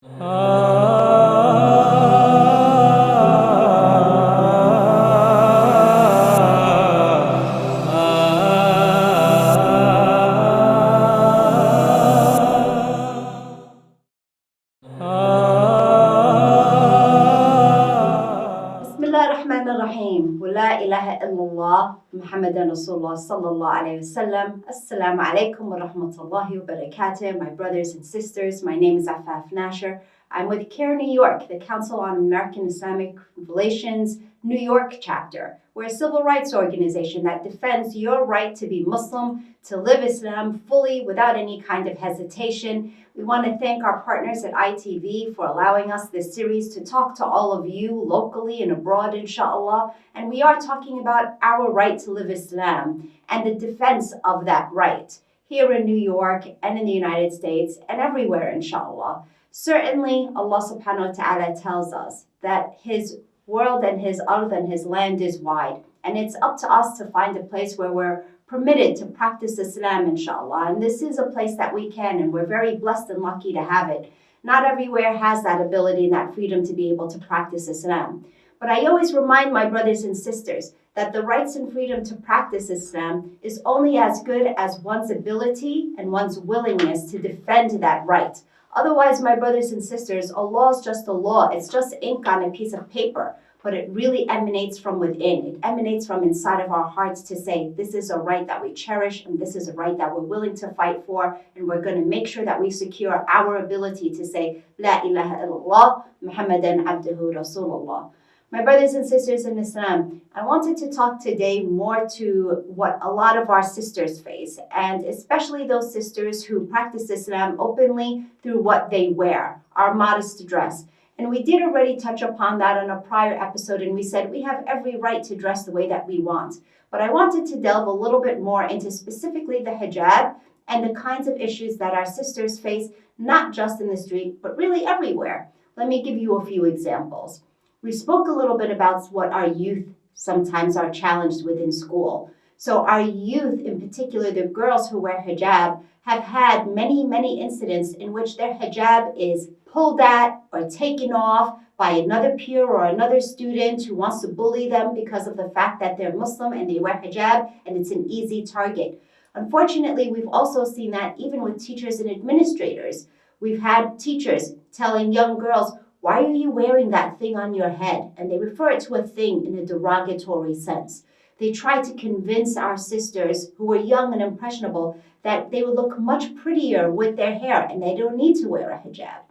Bismillahirrahmanirrahim. Wa la ilaha illallah Muhammadan Rasulullah sallallahu alayhi wasallam. Assalamu alaikum wa rahmatullahi wa barakatuh. My brothers and sisters, my name is Afaf Nasher. I'm with CARE New York, the Council on American Islamic Relations New York chapter. We're a civil rights organization that defends your right to be Muslim, to live Islam fully without any kind of hesitation. We want to thank our partners at ITV for allowing us this series to talk to all of you locally and abroad, inshallah. And we are talking about our right to live Islam and the defense of that right here in New York and in the United States and everywhere, inshallah. Certainly, Allah subhanahu wa ta'ala tells us that His world and His ard and His land is wide. And it's up to us to find a place where we're permitted to practice Islam, inshallah. And this is a place that we can, and we're very blessed and lucky to have it. Not everywhere has that ability and that freedom to be able to practice Islam. But I always remind my brothers and sisters that the rights and freedom to practice Islam is only as good as one's ability and one's willingness to defend that right. Otherwise, my brothers and sisters, a law is just a law. It's just ink on a piece of paper, but it really emanates from within. It emanates from inside of our hearts to say, this is a right that we cherish, and this is a right that we're willing to fight for, and we're going to make sure that we secure our ability to say, La ilaha illallah, Muhammadan abduhu Rasulullah. My brothers and sisters in Islam, I wanted to talk today more to what a lot of our sisters face, and especially those sisters who practice Islam openly through what they wear, our modest dress. And we did already touch upon that on a prior episode, and we said we have every right to dress the way that we want. But I wanted to delve a little bit more into specifically the hijab and the kinds of issues that our sisters face, not just in the street, but really everywhere. Let me give you a few examples. We spoke a little bit about what our youth sometimes are challenged with in school. So our youth, in particular the girls who wear hijab, have had many incidents in which their hijab is pulled at or taken off by another peer or another student who wants to bully them because of the fact that they're Muslim and they wear hijab, and it's an easy target. Unfortunately, we've also seen that even with teachers and administrators. We've had teachers telling young girls, why are you wearing that thing on your head? And they refer it to a thing in a derogatory sense. They try to convince our sisters who are young and impressionable that they would look much prettier with their hair and they don't need to wear a hijab.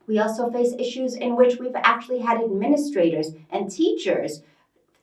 We also face issues in which we've actually had administrators and teachers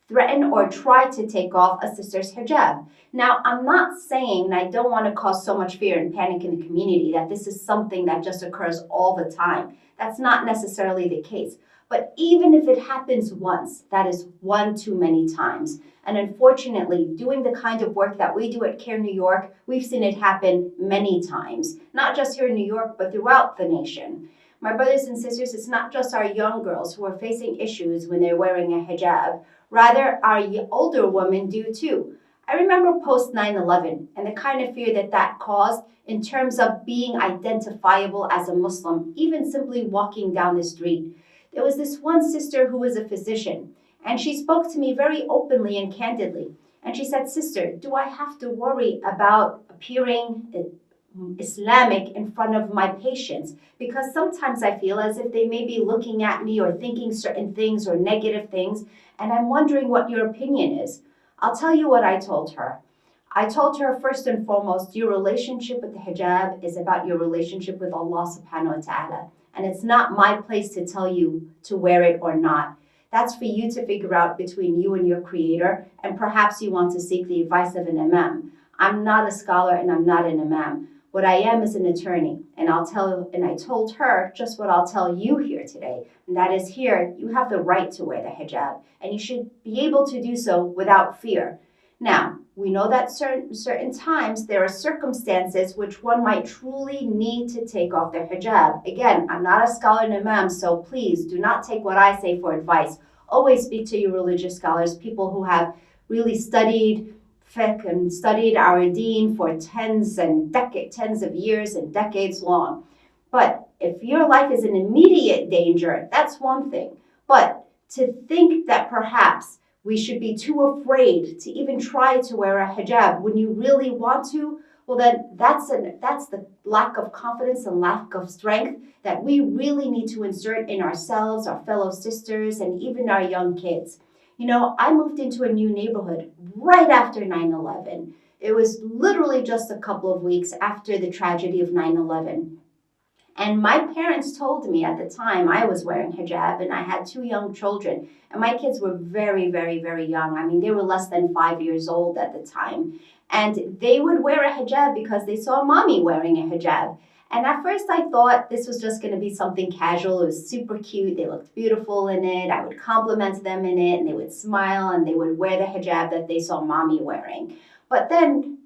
threaten or try to take off a sister's hijab. Now, I'm not saying, and I don't want to cause so much fear and panic in the community, that this is something that just occurs all the time. That's not necessarily the case. But even if it happens once, that is one too many times. And unfortunately, doing the kind of work that we do at CARE New York, we've seen it happen many times, not just here in New York, but throughout the nation. My brothers and sisters, it's not just our young girls who are facing issues when they're wearing a hijab. Rather, our older women do too. I remember post 9/11 and the kind of fear that that caused in terms of being identifiable as a Muslim, even simply walking down the street. There was this one sister who was a physician, and she spoke to me very openly and candidly. And she said, sister, do I have to worry about appearing Islamic in front of my patients? Because sometimes I feel as if they may be looking at me or thinking certain things or negative things, and I'm wondering what your opinion is. I'll tell you what I told her. I told her, first and foremost, your relationship with the hijab is about your relationship with Allah subhanahu wa ta'ala. And it's not my place to tell you to wear it or not. That's for you to figure out between you and your creator, and perhaps you want to seek the advice of an imam. I'm not a scholar and I'm not an imam. What I am is an attorney, and I told her just what I'll tell you here today, and that is here, you have the right to wear the hijab, and you should be able to do so without fear. Now, we know that certain times there are circumstances which one might truly need to take off their hijab. Again, I'm not a scholar and imam, so please do not take what I say for advice. Always speak to your religious scholars, people who have really studied fiqh and studied our deen for tens of years and decades long. But if your life is in immediate danger, that's one thing. But to think that perhaps we should be too afraid to even try to wear a hijab when you really want to, well, then that's the lack of confidence and lack of strength that we really need to insert in ourselves, our fellow sisters, and even our young kids. You know, I moved into a new neighborhood right after 9/11. It was literally just a couple of weeks after the tragedy of 9/11. And my parents told me at the time I was wearing hijab, and I had two young children. And my kids were very, very, very young. I mean, they were less than 5 years old at the time. And they would wear a hijab because they saw mommy wearing a hijab. And at first I thought this was just going to be something casual. It was super cute. They looked beautiful in it. I would compliment them in it, and they would smile, and they would wear the hijab that they saw mommy wearing. But then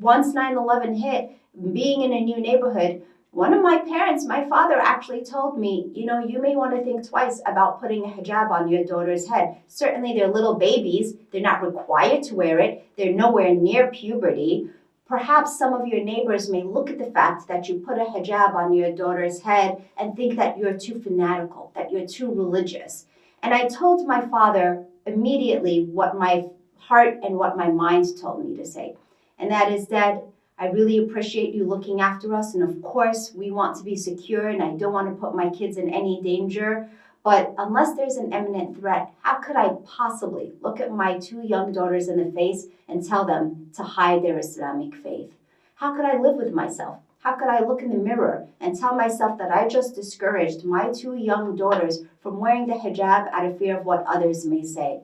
once 9/11 hit, being in a new neighborhood, one of my parents, my father, actually told me, you know, you may want to think twice about putting a hijab on your daughter's head. Certainly they're little babies. They're not required to wear it. They're nowhere near puberty. Perhaps some of your neighbors may look at the fact that you put a hijab on your daughter's head and think that you're too fanatical, that you're too religious. And I told my father immediately what my heart and what my mind told me to say. And that is that I really appreciate you looking after us. And of course, we want to be secure, and I don't want to put my kids in any danger. But unless there's an imminent threat, how could I possibly look at my two young daughters in the face and tell them to hide their Islamic faith? How could I live with myself? How could I look in the mirror and tell myself that I just discouraged my two young daughters from wearing the hijab out of fear of what others may say?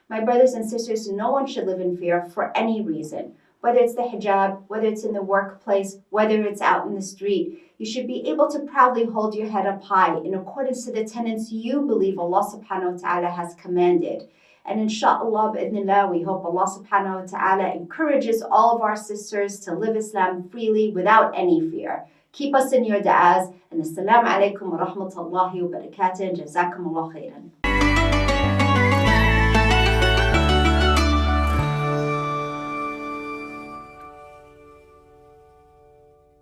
My brothers and sisters, no one should live in fear for any reason. Whether it's the hijab, whether it's in the workplace, whether it's out in the street, you should be able to proudly hold your head up high in accordance to the tenets you believe Allah subhanahu wa ta'ala has commanded. And inshallah, bi'idhnillah, we hope Allah subhanahu wa ta'ala encourages all of our sisters to live Islam freely without any fear. Keep us in your da'as. And assalamu alaikum wa rahmatullahi wa barakatuh. Jazakum Allah khairan.